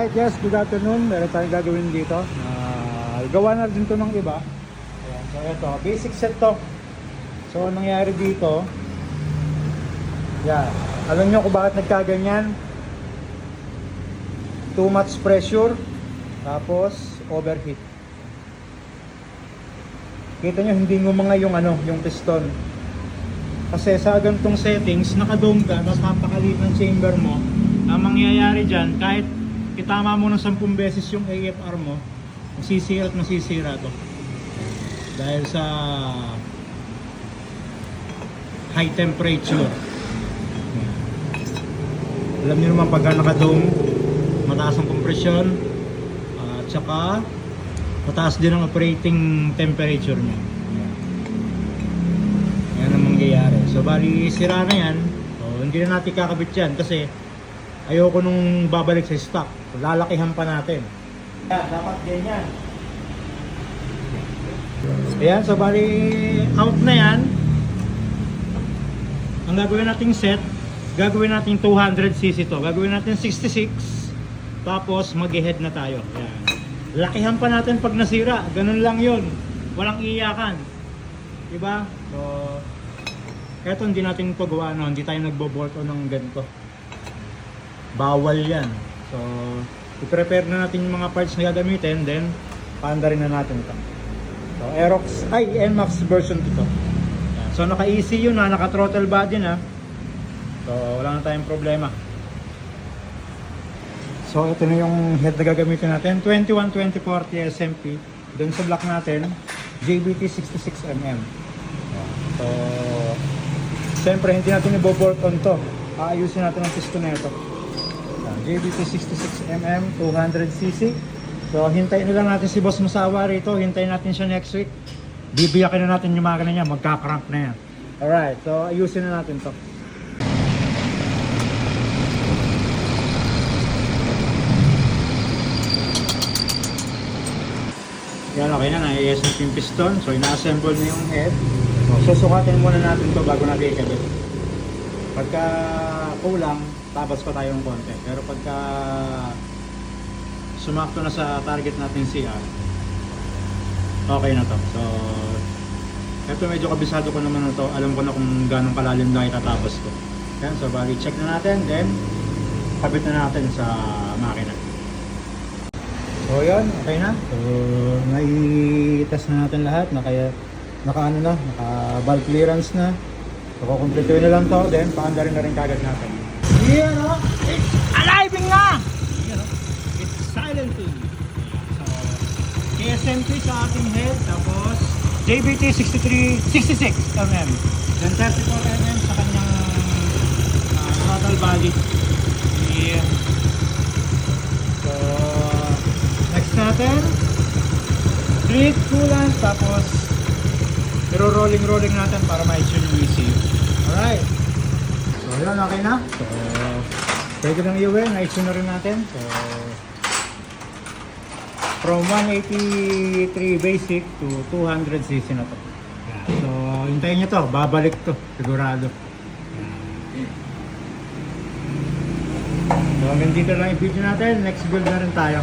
Alright, yes, good afternoon. Meron tayong gagawin dito. Gawa na rin ito ng iba. Ayan, so ito, basic set to. So, anong nangyari dito? Yan. Alam nyo kung bakit nagkaganyan? Too much pressure. Tapos, overheat. Kita nyo, hindi ngumanga yung piston. Kasi sa ganitong settings, naka-dome ka, tapos napakaliit ng chamber mo. Ang mangyayari dyan, kahit itama mo ng 10 beses yung AFR mo, masisira at masisira to. Dahil sa high temperature. Alam niyo naman pagka naka-dome, mataas ang kompresyon, at saka mataas din ang operating temperature niya. Yan ang mangyayari. So bali sira na yan. So, hindi na natin kakabit yan kasi ayoko nung babalik sa stock. So, lalakihan pa natin. Dapat ganyan. Ayan, so bali out na yan. Ang gagawin nating set, gagawin natin 200cc to. Gagawin natin 66. Tapos mag-head na tayo. Ayan. Lakihan pa natin pag nasira. Ganun lang yun. Walang iyakan. Diba? So, eto hindi natin pagawa, no? Hindi tayo nagbo-bolt o ng ganito. Bawal yan. So, i-prepare na natin yung mga parts na gagamitin, then paandarin na natin ito. So, NMAX version ito. Yan. So, naka-ECU na, naka-throttle body na. So, wala na tayong problema. So, ito na yung head na gagamitin natin. 21-2040 SMP. Doon sa block natin, JBT 66mm. So, siyempre hindi natin i-bolt on to. Aayusin natin ang piston na ito. JBT 66mm, 200cc. So, hintayin na lang natin si Boss Masawa rito. Hintayin natin siya next week. Bibiyakin na natin yung makina niya. Magka-crank na yan. Alright, so ayusin na natin to. Yan, okay na. Na-iayos natin yung piston. So, ina-assemble na yung head. So, susukatin muna natin to bago natin ikabit. Pagka kulang, tabas pa tayo ng konti. Pero pagka sumakto na sa target natin CR, okay na to. So, eto medyo kabisado ko naman na to. Alam ko na kung gano'ng kalalim na itatapos ko. Yan, so bali check na natin. Then, kabit na natin sa makina. So yun, okay na. So, nai-test na natin lahat. Naka-valve clearance na. So, kukumpletuin na lang to. Then, paandarin na rin kagad natin. Yan o! It's alive nga! Yan o! It's silently. So, KSMT sa ating head. Tapos, JBT 66mm. Then, 34mm sa kanyang throttle body. Yeah. So, next natin, fluid coolant, tapos rolling natin para ma-tune yung ECU. Alright. So yun, okay na. So, pwede nang iuwi, na-tune na rin natin. So, from 183 basic to 200cc na to. So, hintayin nyo to, babalik to, sigurado. So, hanggang dito lang yung video natin. Next build na rin tayo.